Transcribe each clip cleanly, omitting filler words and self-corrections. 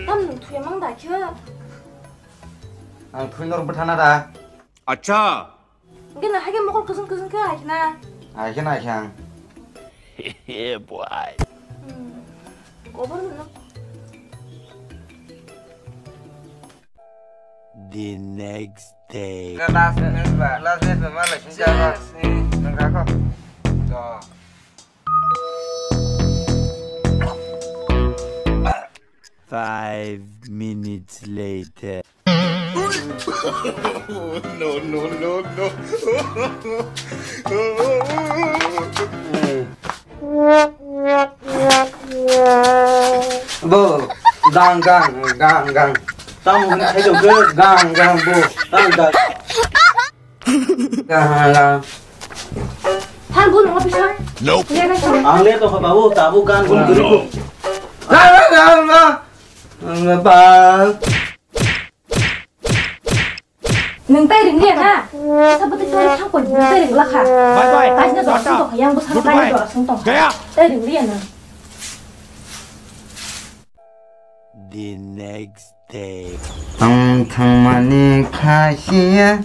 땀 두개 망다 키워. 아, 풀노름 부타나다. अच्छा 이게 나 하게 먹을 것은 그 아시나. 알겠나, 그냥. yeah boy 꼬부는 너. the next day Last minute malah sinjara ni nengkak. Dah. 5 minutes later Bu, gang. Tamu kena hidup ke gang bu. Gang. 한 분 어디 서? 내가 좀. Angle tu babu, tabu gang pun dulu. Bang. 능 때린 게 나. 사부터 때린 창고 능 때린 거 라카. 바이바이. 다시 너 승동 그냥 뭐 상당히 돌아 승동. गया 때린 우리는. the next day 탕탕만이 가시야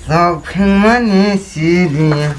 썩팽만이 시리야